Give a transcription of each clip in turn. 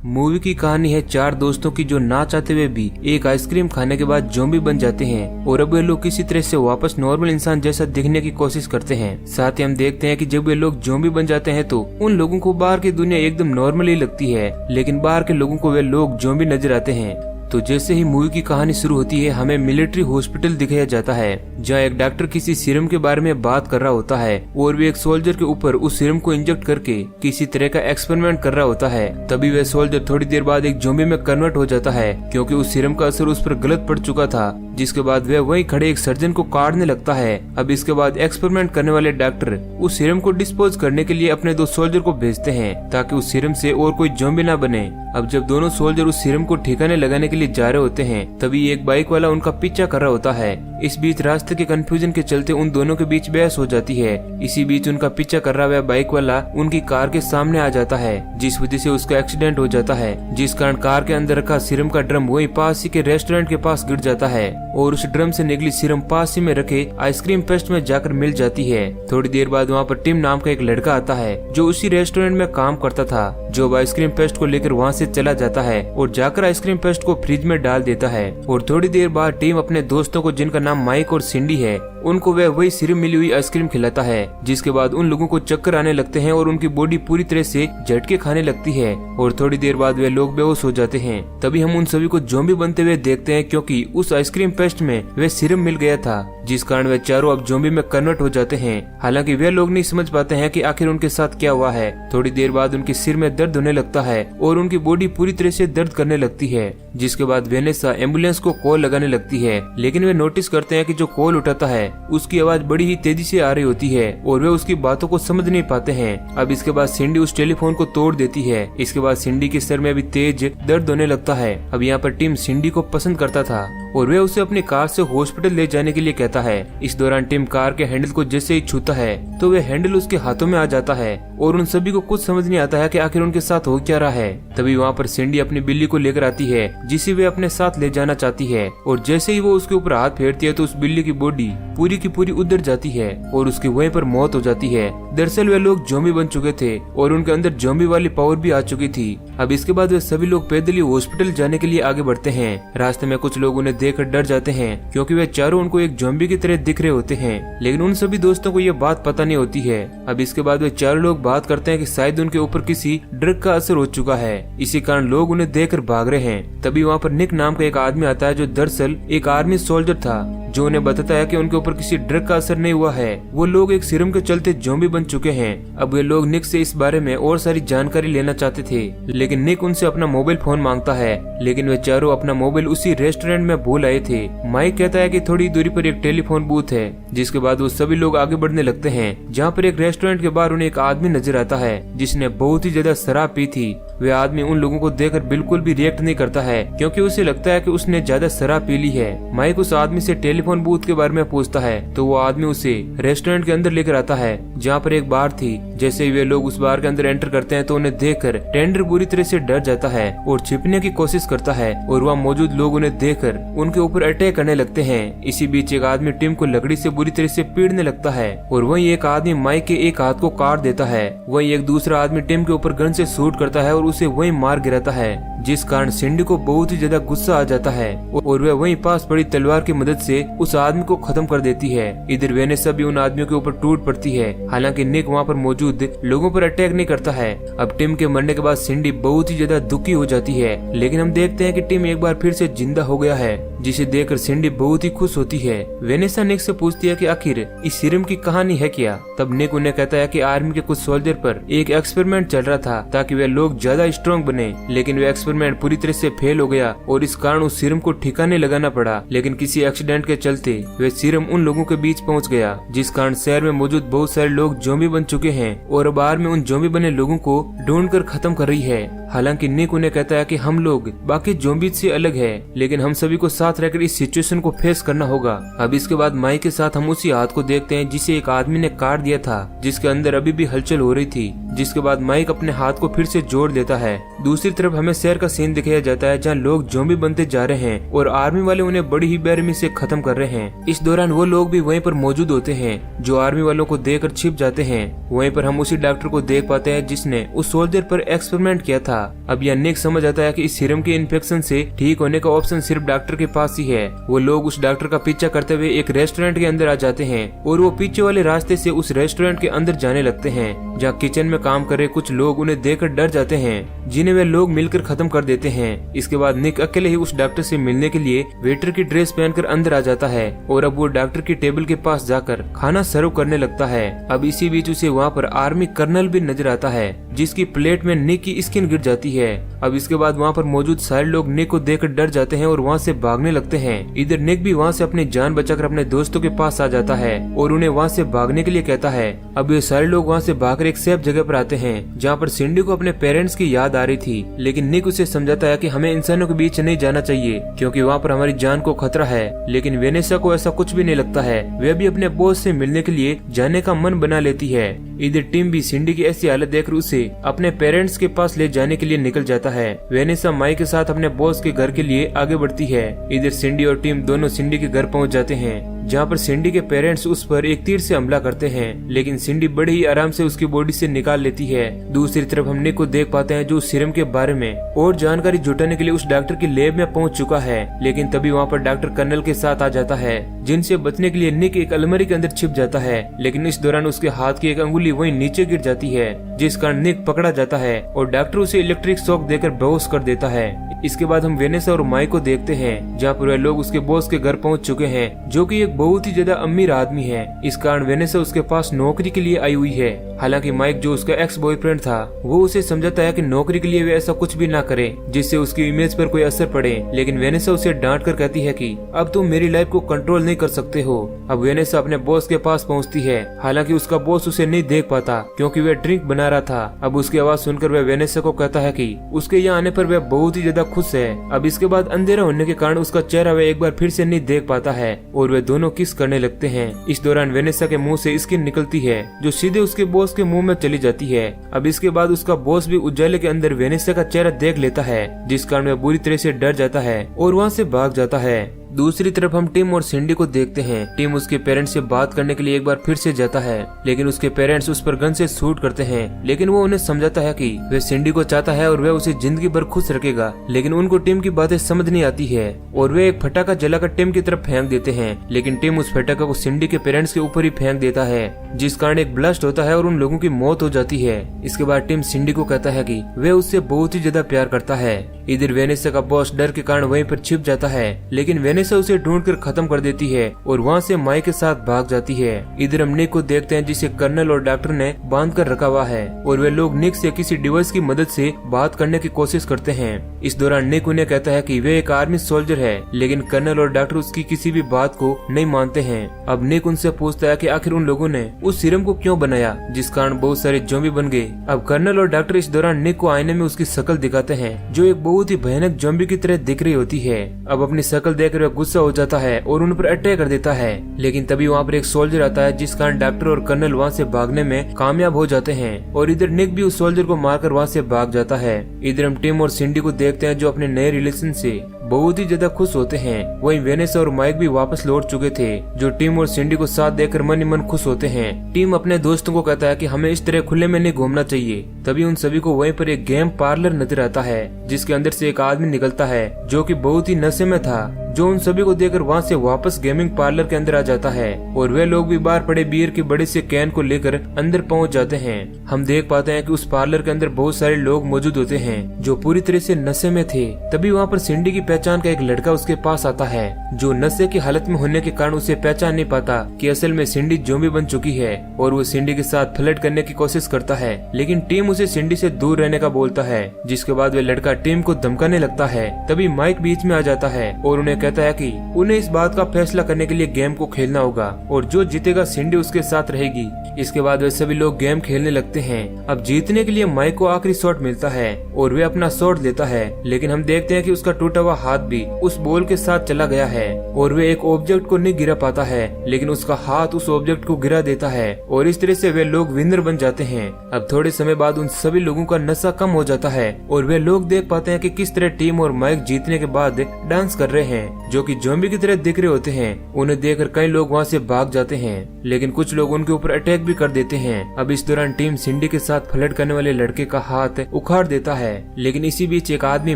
Movie की कहानी है चार दोस्तों की जो ना चाहते हुए भी एक आइसक्रीम खाने के बाद ज़ॉम्बी बन जाते हैं और अब वे लोग किसी तरह से वापस नॉर्मल इंसान जैसा दिखने की कोशिश करते हैं। साथ ही हम देखते हैं कि जब वे लोग ज़ॉम्बी बन जाते हैं तो उन लोगों को बाहर की दुनिया एकदम नॉर्मल ही लगती है, लेकिन बाहर के लोगों को वे लोग ज़ॉम्बी नजर आते हैं। तो जैसे ही मूवी की कहानी शुरू होती है हमें मिलिट्री हॉस्पिटल दिखाया जाता है, जहाँ एक डॉक्टर किसी सीरम के बारे में बात कर रहा होता है और वे एक सोल्जर के ऊपर उस सीरम को इंजेक्ट करके किसी तरह का एक्सपेरिमेंट कर रहा होता है। तभी वह सोल्जर थोड़ी देर बाद एक ज़ॉम्बी में कन्वर्ट हो जाता है क्योंकि उस सीरम का असर उस पर गलत पड़ चुका था, जिसके बाद वह वहीं खड़े एक सर्जन को काटने लगता है। अब इसके बाद एक्सपेरिमेंट करने वाले डॉक्टर उस सीरम को डिस्पोज करने के लिए अपने दो सोल्जर को भेजते हैं ताकि उस सीरम से और कोई ज़ॉम्बी ना बने। अब जब दोनों सोल्जर उस सीरम को ठिकाने लगाने के लिए जा रहे होते हैं तभी एक बाइक वाला उनका पीछा कर रहा होता है। इस बीच रास्ते के कंफ्यूजन के चलते उन दोनों के बीच बहस हो जाती है। इसी बीच उनका पीछा कर रहा हुआ बाइक वाला उनकी कार के सामने आ जाता है, जिस वजह से उसका एक्सीडेंट हो जाता है, जिस कारण कार के अंदर रखा सीरम का ड्रम वहीं पास ही के रेस्टोरेंट के पास गिर जाता है और उस ड्रम से निकली सीरम पास ही में रखे आइसक्रीम फेस्ट में जाकर मिल जाती है। थोड़ी देर बाद वहाँ पर टिम नाम का एक लड़का आता है जो उसी रेस्टोरेंट में काम करता था, जो आइसक्रीम पेस्ट को लेकर वहाँ से चला जाता है और जाकर आइसक्रीम पेस्ट को फ्रिज में डाल देता है। और थोड़ी देर बाद टीम अपने दोस्तों को, जिनका नाम माइक और सिंडी है, उनको वह वही सीरम मिली हुई आइसक्रीम खिलाता है, जिसके बाद उन लोगों को चक्कर आने लगते हैं और उनकी बॉडी पूरी तरह से झटके खाने लगती है और थोड़ी देर बाद वे लोग बेहोश हो जाते हैं। तभी हम उन सभी को ज़ॉम्बी बनते हुए देखते हैं क्योंकि उस आइसक्रीम पेस्ट में वह सीरम मिल गया था, जिस कारण वे चारों अब ज़ॉम्बी में कन्वर्ट हो जाते हैं। हालांकि वे लोग नहीं समझ पाते हैं कि आखिर उनके साथ क्या हुआ है। थोड़ी देर बाद उनके सिर में दर्द होने लगता है और उनकी बॉडी पूरी तरह से दर्द करने लगती है, जिसके बाद वेनेसा एम्बुलेंस को कॉल लगाने लगती है, लेकिन वे नोटिस करते हैं कि जो कॉल उठाता है उसकी आवाज बड़ी ही तेजी से आ रही होती है और वे उसकी बातों को समझ नहीं पाते हैं। अब इसके बाद सिंडी उस टेलीफोन को तोड़ देती है। इसके बाद सिंडी के सर में भी तेज दर्द होने लगता है। अब यहाँ पर टिम सिंडी को पसंद करता था और वे उसे अपनी कार से हॉस्पिटल ले जाने के लिए कहता है। इस दौरान टिम कार के हैंडल को जैसे ही छूता है तो वे हैंडल उसके हाथों में आ जाता है और उन सभी को कुछ समझ नहीं आता है कि आखिर उनके साथ हो क्या रहा है। तभी वहाँ पर सिंडी अपनी बिल्ली को लेकर आती है जिसे वे अपने साथ ले जाना चाहती है और जैसे ही वो उसके ऊपर हाथ फेरती है तो उस बिल्ली की बॉडी पूरी की पूरी उधर जाती है और उसकी वहीं पर मौत हो जाती है। दरअसल वे लोग ज़ॉम्बी बन चुके थे और उनके अंदर ज़ॉम्बी वाली पावर भी आ चुकी थी। अब इसके बाद वे सभी लोग पैदल ही हॉस्पिटल जाने के लिए आगे बढ़ते हैं। रास्ते में कुछ लोग उन्हें देखकर डर जाते हैं क्योंकि वे चारों उनको एक ज़ॉम्बी की तरह दिख रहे होते हैं, लेकिन उन सभी दोस्तों को ये बात पता नहीं होती है। अब इसके बाद वे चारों लोग बात करते हैं कि शायद उनके ऊपर किसी ड्रग का असर हो चुका है, इसी कारण लोग उन्हें देखकर भाग रहे हैं। तभी वहाँ पर निक नाम का एक आदमी आता है जो दरअसल एक आर्मी सोल्जर था, जो उन्हें बताता है कि उनके ऊपर किसी ड्रग का असर नहीं हुआ है, वो लोग एक सीरम के चलते ज़ॉम्बी बन चुके हैं। अब वे लोग निक से इस बारे में और सारी जानकारी लेना चाहते थे, लेकिन निक उनसे अपना मोबाइल फोन मांगता है, लेकिन वे चारों अपना मोबाइल उसी रेस्टोरेंट में भूल आए थे। माइक कहता है कि थोड़ी दूरी पर एक टेलीफोन बूथ है, जिसके बाद वो सभी लोग आगे बढ़ने लगते हैं, जहाँ पर एक रेस्टोरेंट के बाहर उन्हें एक आदमी नजर आता है जिसने बहुत ही ज्यादा शराब पी थी। वे आदमी उन लोगों को देखकर बिल्कुल भी रिएक्ट नहीं करता है क्योंकि उसे लगता है कि उसने ज्यादा शराब पी ली है। माइक उस आदमी से टेलीफोन बूथ के बारे में पूछता है तो वो आदमी उसे रेस्टोरेंट के अंदर लेकर आता है जहाँ पर एक बार थी। जैसे ही वे लोग उस बार के अंदर एंटर करते हैं तो उन्हें देखकर टेंडर बुरी तरह से डर जाता है और छिपने की कोशिश करता है और वहाँ मौजूद लोग उन्हें देखकर उनके ऊपर अटैक करने लगते हैं। इसी बीच एक आदमी टिम को लकड़ी से बुरी तरह से पीड़ने लगता है और वहीं एक आदमी माइक के एक हाथ को काट देता है। वहीं एक दूसरा आदमी टिम के ऊपर गन से शूट करता है और उसे वहीं मार गिराता है, जिस कारण सिंडी को बहुत ही ज्यादा गुस्सा आ जाता है और वह वहीं पास पड़ी तलवार की मदद से उस आदमी को खत्म कर देती है। इधर वेनेसा भी उन आदमियों के ऊपर टूट पड़ती है। हालांकि निक वहाँ पर मौजूद लोगों पर अटैक नहीं करता है। अब टिम के मरने के बाद सिंडी बहुत ही ज्यादा दुखी हो जाती है, लेकिन हम देखते हैं कि टिम एक बार फिर से जिंदा हो गया है, जिसे देखकर सिंडी बहुत ही खुश होती है। वेनेसा निक से पूछती है कि आखिर इस सीरम की कहानी है क्या। तब निक उन्हें कहता है कि आर्मी के कुछ सोल्जर पर एक एक्सपेरिमेंट चल रहा था ताकि वे लोग ज्यादा स्ट्रॉन्ग बने, लेकिन वे एक्सपेरिमेंट पूरी तरह से फेल हो गया और इस कारण उस सीरम को ठिकाने लगाना पड़ा। लेकिन किसी एक्सीडेंट के चलते वे सीरम उन लोगों के बीच पहुंच गया, जिस कारण शहर में मौजूद बहुत सारे लोग ज़ॉम्बी बन चुके हैं और अब आर्मी उन ज़ॉम्बी बने लोगों को ढूंढकर खत्म कर रही है। हालांकि निक उन्हें कहता है कि हम लोग बाकी ज़ॉम्बी से अलग है, लेकिन हम सभी को साथ साथ रहकर इस सिचुएशन को फेस करना होगा। अब इसके बाद माइक के साथ हम उसी हाथ को देखते हैं जिसे एक आदमी ने काट दिया था, जिसके अंदर अभी भी हलचल हो रही थी। जिसके बाद माइक अपने हाथ को फिर से जोड़ देता है। दूसरी तरफ हमें शहर का सीन दिखाया जाता है जहाँ लोग ज़ॉम्बी बनते जा रहे हैं और आर्मी वाले उन्हें बड़ी ही बेरहमी से खत्म कर रहे हैं। इस दौरान वो लोग भी वहीं पर मौजूद होते हैं जो आर्मी वालों को देखकर छिप जाते हैं। वहीं पर हम उसी डॉक्टर को देख पाते हैं जिसने उस सोल्जर पर एक्सपेरिमेंट किया था। अब यह निक समझ आता है कि इस सीरम के इन्फेक्शन से ठीक होने का ऑप्शन सिर्फ डॉक्टर के पास ही है। वो लोग उस डॉक्टर का पीछा करते हुए एक रेस्टोरेंट के अंदर आ जाते हैं और वो पीछे वाले रास्ते से उस रेस्टोरेंट के अंदर जाने लगते हैं, जहाँ किचन में काम कर रहे कुछ लोग उन्हें देखकर डर जाते हैं, जिन्हें वे लोग मिलकर खत्म कर देते हैं। इसके बाद निक अकेले ही उस डॉक्टर से मिलने के लिए वेटर की ड्रेस पहनकर अंदर आ जाता है और अब वो डॉक्टर की टेबल के पास जाकर खाना सर्व करने लगता है। अब इसी बीच उसे वहाँ पर आर्मी कर्नल भी नजर आता है, जिसकी प्लेट में निक की स्किन गिर जाती है। अब इसके बाद वहाँ पर मौजूद सारे लोग निक को देखकर डर जाते हैं और वहाँ से भागने लगते हैं। इधर निक भी वहाँ से अपनी जान बचाकर अपने दोस्तों के पास आ जाता है और उन्हें वहाँ से भागने के लिए कहता है। अब ये सारे लोग वहाँ से भागकर एक सेफ जगह पर आते हैं जहाँ पर सिंडी को अपने पेरेंट्स की याद आ रही थी, लेकिन निक उसे समझाता है कि हमें इंसानों के बीच नहीं जाना चाहिए क्योंकि वहाँ पर हमारी जान को खतरा है। लेकिन वेनेसा को ऐसा कुछ भी नहीं लगता है। वे भी अपने बॉस से मिलने के लिए जाने का मन बना लेती है। इधर टीम भी सिंडी की ऐसी हालत देखकर उसे अपने पेरेंट्स के पास ले जाने के लिए निकल जाता है। वेनेसा माइक के साथ अपने बॉस के घर के लिए आगे बढ़ती है। इधर सिंडी और टीम दोनों सिंडी के घर पहुंच जाते हैं, जहाँ पर सिंडी के पेरेंट्स उस पर एक तीर से हमला करते हैं, लेकिन सिंडी बड़े ही आराम से उसकी बॉडी से निकाल लेती है। दूसरी तरफ हम निक को देख पाते हैं जो सीरम के बारे में और जानकारी जुटाने के लिए उस डॉक्टर की लैब में पहुंच चुका है, लेकिन तभी वहाँ पर डॉक्टर कर्नल के साथ आ जाता है, जिनसे बचने के लिए निक एक अलमारी के अंदर छिप जाता है। लेकिन इस दौरान उसके हाथ की एक अंगुली वहीं नीचे गिर जाती है, जिस कारण निक पकड़ा जाता है और डॉक्टर उसे इलेक्ट्रिक शॉक देकर बेहोश कर देता है। इसके बाद हम वेनेसा और माइक को देखते हैं, जहाँ पर वे लोग उसके बॉस के घर पहुंच चुके हैं, जो कि एक बहुत ही ज्यादा अमीर आदमी है। इस कारण वेनेसा उसके पास नौकरी के लिए आई हुई है। हालांकि माइक जो उसका एक्स बॉयफ्रेंड था, वो उसे समझाता है कि नौकरी के लिए वे ऐसा कुछ भी ना करे जिससे उसकी इमेज पर कोई असर पड़े, लेकिन वेनेसा उसे डांट कर कहती है कि अब तुम मेरी लाइफ को कंट्रोल नहीं कर सकते हो। अब वेनेसा अपने बॉस के पास पहुंचती है, हालांकि उसका बॉस उसे नहीं देख पाता क्योंकि वह ड्रिंक बना रहा था। अब उसकी आवाज सुनकर वह वेनेसा को कहता है कि उसके यहाँ आने पर वह बहुत ही ज्यादा खुश है। अब इसके बाद अंधेरा होने के कारण उसका चेहरा वह एक बार फिर से नहीं देख पाता है और वे दोनों किस करने लगते हैं। इस दौरान वेनेसा के मुंह से स्किन निकलती है जो सीधे उसके बॉस के मुंह में चली जाती है। अब इसके बाद उसका बॉस भी उजाले के अंदर वेनेसा का चेहरा देख लेता है, जिस कारण वह बुरी तरह से डर जाता है और वहाँ से भाग जाता है। दूसरी तरफ हम टिम और सिंडी को देखते हैं। टिम उसके पेरेंट्स से बात करने के लिए एक बार फिर से जाता है, लेकिन उसके पेरेंट्स उस पर गन से शूट करते हैं, लेकिन वो उन्हें समझाता है कि वह सिंडी को चाहता है और वह उसे जिंदगी भर खुश रखेगा। लेकिन उनको टिम की बातें समझ नहीं आती है और वे एक फटाका जलाकर टिम की तरफ फेंक देते हैं, लेकिन टिम उस फटाका को सिंडी के पेरेंट्स के ऊपर ही फेंक देता है, जिस कारण एक ब्लास्ट होता है और उन लोगों की मौत हो जाती है। इसके बाद टिम सिंडी को कहता है कि वह उससे बहुत ही ज्यादा प्यार करता है। इधर वेनेसा का बॉस डर के कारण वहीं पर छिप जाता है, लेकिन वेनेसा उसे ढूंढकर खत्म कर देती है और वहाँ से माइक के साथ भाग जाती है। इधर हम निक को देखते हैं जिसे कर्नल और डॉक्टर ने बांध कर रखा हुआ है और वे लोग निक से किसी डिवाइस की मदद से बात करने की कोशिश करते हैं। इस दौरान निक उन्हें कहता है कि वे एक आर्मी सोल्जर है, लेकिन कर्नल और डॉक्टर उसकी किसी भी बात को नहीं मानते हैं। अब निक उनसे पूछता है कि आखिर उन लोगों ने उस सीरम को क्यों बनाया जिस कारण बहुत सारे ज़ॉम्बी बन गए। अब कर्नल और डॉक्टर इस दौरान निक को आईने में उसकी शक्ल दिखाते हैं, जो एक बहुत ही भयानक ज़ॉम्बी की तरह दिख रही होती है। अब अपनी शक्ल देखकर वह गुस्सा हो जाता है और उन पर अटैक कर देता है, लेकिन तभी वहाँ पर एक सोल्जर आता है, जिस कारण डॉक्टर और कर्नल वहाँ से भागने में कामयाब हो जाते हैं और इधर निक भी उस सोल्जर को मारकर वहाँ से भाग जाता है। इधर हम टिम और सिंडी को देखते हैं जो अपने नए रिलेशन से बहुत ही ज्यादा खुश होते हैं। वहीं वेनेसा और माइक भी वापस लौट चुके थे, जो टिम और सिंडी को साथ देखकर मन ही मन खुश होते हैं। टिम अपने दोस्तों को कहता है कि हमें इस तरह खुले में नहीं घूमना चाहिए। तभी उन सभी को वहीं पर एक गेम पार्लर नजर आता है, जिसके अंदर से एक आदमी निकलता है जो कि बहुत ही नशे में था, जो उन सभी को देखकर वहाँ से वापस गेमिंग पार्लर के अंदर आ जाता है और वे लोग भी बाहर पड़े बियर के बड़े से कैन को लेकर अंदर पहुँच जाते हैं। हम देख पाते हैं कि उस पार्लर के अंदर बहुत सारे लोग मौजूद होते हैं जो पूरी तरह से नशे में थे। तभी वहाँ पर सिंडी की पहचान का एक लड़का उसके पास आता है, जो नशे की हालत में होने के कारण उसे पहचान नहीं पाता कि असल में सिंडी ज़ॉम्बी बन चुकी है और वो सिंडी के साथ फ्लर्ट करने की कोशिश करता है, लेकिन टीम उसे सिंडी से दूर रहने का बोलता है, जिसके बाद वे लड़का टीम को धमकाने लगता है। तभी माइक बीच में आ जाता है और उन्हें कहता है कि उन्हें इस बात का फैसला करने के लिए गेम को खेलना होगा और जो जीतेगा सिंडी उसके साथ रहेगी। इसके बाद वे सभी लोग गेम खेलने लगते हैं। अब जीतने के लिए माइक को आखिरी शॉट मिलता है और वे अपना शॉट लेता है, लेकिन हम देखते हैं कि उसका टूटा हुआ हाथ भी उस बॉल के साथ चला गया है और वे एक ऑब्जेक्ट को नहीं गिरा पाता है, लेकिन उसका हाथ उस ऑब्जेक्ट को गिरा देता है और इस तरह से वे लोग विनर बन जाते हैं। अब थोड़े समय बाद उन सभी लोगों का नशा कम हो जाता है और वे लोग देख पाते हैं कि किस तरह टीम और माइक जीतने के बाद डांस कर रहे हैं, जो कि ज़ॉम्बी की तरह दिख रहे होते हैं। उन्हें देखकर कई लोग वहाँ से भाग जाते हैं, लेकिन कुछ लोग उनके ऊपर अटैक भी कर देते हैं। अब इस दौरान टीम सिंडी के साथ फ्लर्ट करने वाले लड़के का हाथ उखाड़ देता है, लेकिन इसी बीच एक आदमी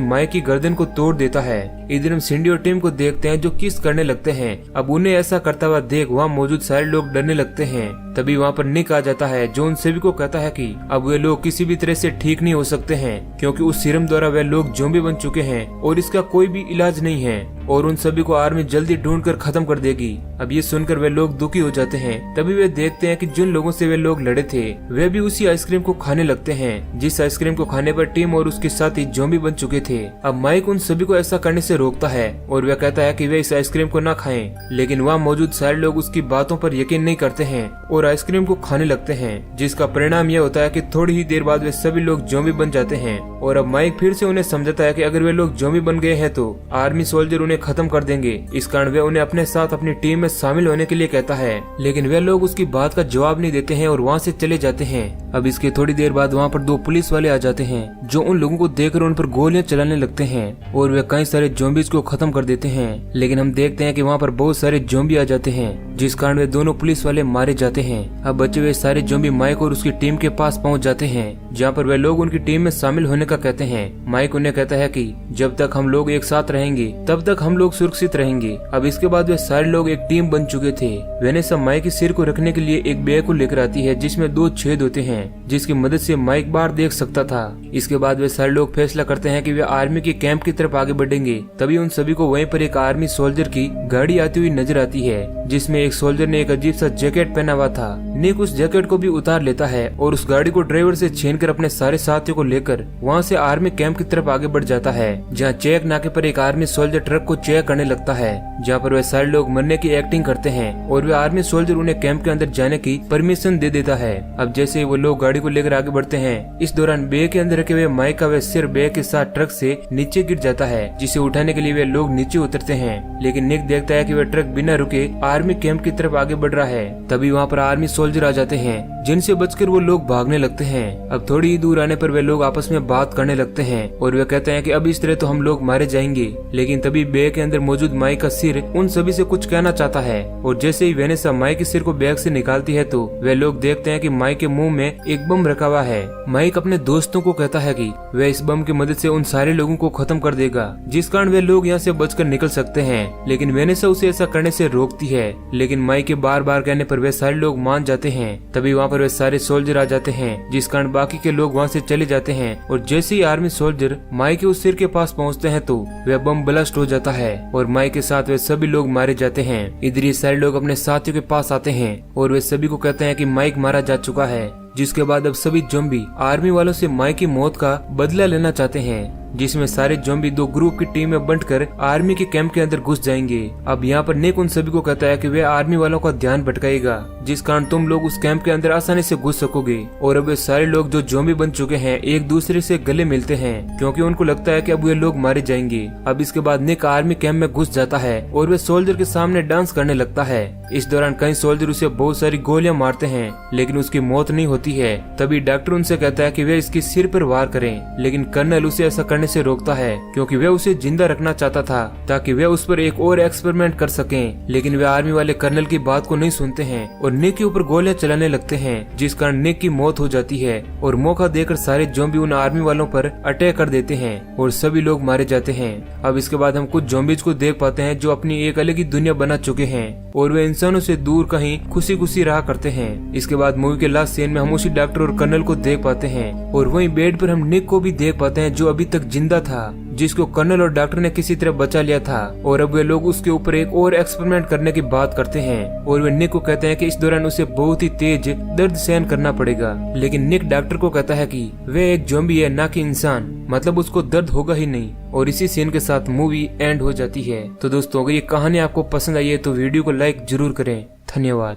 माइक की गर्दन को तोड़ देता है। इधर हम सिंडी और टीम को देखते हैं जो किस करने लगते हैं। अब उन्हें ऐसा करता हुआ देख वहाँ मौजूद सारे लोग डरने लगते हैं। तभी वहाँ पर निक आ जाता है जो उन सभी को कहता है कि अब वे लोग किसी भी तरह से ठीक नहीं हो सकते हैं, क्योंकि उस सीरम द्वारा वे लोग ज़ॉम्बी बन चुके हैं और इसका कोई भी इलाज नहीं है और उन सभी को आर्मी जल्दी ढूंढ कर खत्म कर देगी। अब ये सुनकर वे लोग दुखी हो जाते हैं। तभी वे देखते हैं कि जिन लोगों से वे लोग लड़े थे वे भी उसी आइसक्रीम को खाने लगते हैं, जिस आइसक्रीम को खाने पर टीम और उसके साथी ज़ॉम्बी बन चुके थे। अब माइक उन सभी को ऐसा करने से रोकता है और वह कहता है कि वे इस आइसक्रीम को न खाएं, लेकिन वहाँ मौजूद सारे लोग उसकी बातों पर यकीन नहीं करते हैं और आइसक्रीम को खाने लगते हैं, जिसका परिणाम यह होता है कि थोड़ी ही देर बाद वे सभी लोग ज़ॉम्बी बन जाते हैं। और अब माइक फिर से उन्हें समझाता है कि अगर वे लोग ज़ॉम्बी बन गए हैं तो आर्मी सोल्जर उन्हें खत्म कर देंगे। इस कारण वे उन्हें अपने साथ अपनी टीम में शामिल होने के लिए कहता है, लेकिन वे लोग उसकी बात का जवाब नहीं देते हैं और वहाँ से चले जाते हैं। अब इसके थोड़ी देर बाद वहाँ पर 2 पुलिस वाले आ जाते हैं जो उन लोगों को देखकर उन पर गोलियां चलाने लगते हैं और वे कई सारे ज़ॉम्बीज को खत्म कर देते हैं। लेकिन हम देखते हैं कि वहाँ पर बहुत सारे ज़ॉम्बी आ जाते हैं, जिस कारण वे दोनों पुलिस वाले मारे जाते हैं। अब बचे हुए सारे ज़ॉम्बी माइक और उसकी टीम के पास पहुँच जाते हैं, जहाँ पर वे लोग उनकी टीम में शामिल होने का कहते हैं। माइक उन्हें कहता है कि जब तक हम लोग एक साथ रहेंगे तब तक हम लोग सुरक्षित रहेंगे। अब इसके बाद वे सारे लोग एक टीम बन चुके थे। वेनेसा माइक के सिर को रखने के लिए एक बैग को लेकर आती है जिसमें 2 छेद होते हैं, जिसकी मदद से माइक बाहर देख सकता था। इसके बाद वे सारे लोग फैसला करते हैं कि वे आर्मी के कैंप की तरफ आगे बढ़ेंगे। तभी उन सभी को वहीं पर एक आर्मी सोल्जर की गाड़ी आती हुई नजर आती है, जिसमें एक सोल्जर ने एक अजीब सा जैकेट पहना हुआ था। निक उस जैकेट को भी उतार लेता है और उस गाड़ी को ड्राइवर से छीनकर अपने सारे साथियों को लेकर वहाँ से आर्मी कैंप की तरफ आगे बढ़ जाता है, जहाँ चेक नाके पर एक आर्मी सोल्जर ट्रक को चेक करने लगता है, जहाँ पर वे सारे लोग मरने की एक्टिंग करते हैं और वे आर्मी सोल्जर उन्हें कैंप के अंदर जाने की परमिशन दे देता है। अब जैसे ही वो लोग गाड़ी को लेकर आगे बढ़ते हैं, इस दौरान बैग के अंदर रखे हुए माइक का वे सिर बैग के साथ ट्रक से नीचे गिर जाता है, जिसे उठाने के लिए वे लोग नीचे उतरते हैं। लेकिन निक देखता है कि वह ट्रक बिना रुके आर्मी कैंप की तरफ आगे बढ़ रहा है। तभी वहाँ पर आर्मी सोल्जर आ जाते हैं, जिनसे बचकर वो लोग भागने लगते हैं। अब थोड़ी ही दूर आने पर वे लोग आपस में बात करने लगते हैं और वे कहते हैं कि अब इस तरह तो हम लोग मारे जाएंगे। लेकिन तभी बैग के अंदर मौजूद माइक का सिर उन सभी से कुछ कहना चाहता है और जैसे ही वेनेसा माइक के सिर को बैग से निकालती है तो वे लोग देखते हैं कि माइक के मुंह में एक बम रखा हुआ है। माइक अपने दोस्तों को कहता है कि वह इस बम की मदद से उन सारे लोगों को खत्म कर देगा, जिस कारण वे लोग यहाँ से बचकर निकल सकते हैं। लेकिन वेनेसा उसे ऐसा करने से रोकती है, लेकिन माइक के बार बार कहने पर वे सारे लोग मान जाते हैं। तभी वहाँ पर वे सारे सोल्जर आ जाते हैं, जिस कारण बाकी के लोग वहाँ से चले जाते हैं और जैसे ही आर्मी सोल्जर माइक के उस सिर के पास पहुँचते हैं तो वह बम ब्लास्ट हो जाता है और माइक के साथ वे सभी लोग मारे जाते हैं। इधर ये सारे लोग अपने साथियों के पास आते हैं और वे सभी को कहते हैं कि माइक मारा जा चुका है, जिसके बाद अब सभी ज़ॉम्बी आर्मी वालों से माइक की मौत का बदला लेना चाहते हैं, जिसमें सारे ज़ॉम्बी 2 ग्रुप की टीम में बंटकर आर्मी के कैंप के अंदर घुस जाएंगे। अब यहाँ पर निक उन सभी को कहता है कि वे आर्मी वालों का ध्यान भटकाएगा, जिस कारण तुम लोग उस कैंप के अंदर आसानी से घुस सकोगे। और अब वे सारे लोग जो ज़ॉम्बी बन चुके हैं एक दूसरे से गले मिलते हैं, क्योंकि उनको लगता है कि अब वे लोग मारे जाएंगे। अब इसके बाद निक आर्मी कैंप में घुस जाता है और वे सोल्जर के सामने डांस करने लगता है। इस दौरान कई सोल्जर उसे बहुत सारी गोलियां मारते हैं, लेकिन उसकी मौत नहीं होती है। तभी डॉक्टर उनसे कहता है कि वे इसके सिर पर वार करें, लेकिन कर्नल उसे ऐसा करने से रोकता है, क्योंकि वे उसे जिंदा रखना चाहता था ताकि वे उस पर एक और एक्सपेरिमेंट कर सकें। लेकिन वे आर्मी वाले कर्नल की बात को नहीं सुनते हैं और निक के ऊपर गोलियां चलाने लगते हैं, जिस कारण निक की मौत हो जाती है और मौका देकर सारे ज़ॉम्बी उन आर्मी वालों पर अटैक कर देते हैं और सभी लोग मारे जाते हैं। अब इसके बाद हम कुछ ज़ॉम्बीज को देख पाते हैं जो अपनी एक अलग ही दुनिया बना चुके हैं और वे इंसानों से दूर कहीं खुशी खुशी रहा करते हैं। इसके बाद मूवी के लास्ट सीन में हम उसी डॉक्टर और कर्नल को देख पाते हैं और वहीं बेड पर हम निक को भी देख पाते हैं जो अभी तक जिंदा था जिसको कर्नल और डॉक्टर ने किसी तरह बचा लिया था, और अब वे लोग उसके ऊपर एक और एक्सपेरिमेंट करने की बात करते हैं और वे निक को कहते हैं कि इस दौरान उसे बहुत ही तेज दर्द सहन करना पड़ेगा। लेकिन निक डॉक्टर को कहता है कि वे एक ज़ॉम्बी है, ना कि इंसान, मतलब उसको दर्द होगा ही नहीं। और इसी सीन के साथ मूवी एंड हो जाती है। तो दोस्तों, अगर ये कहानी आपको पसंद आई है तो वीडियो को लाइक जरूर करें। धन्यवाद।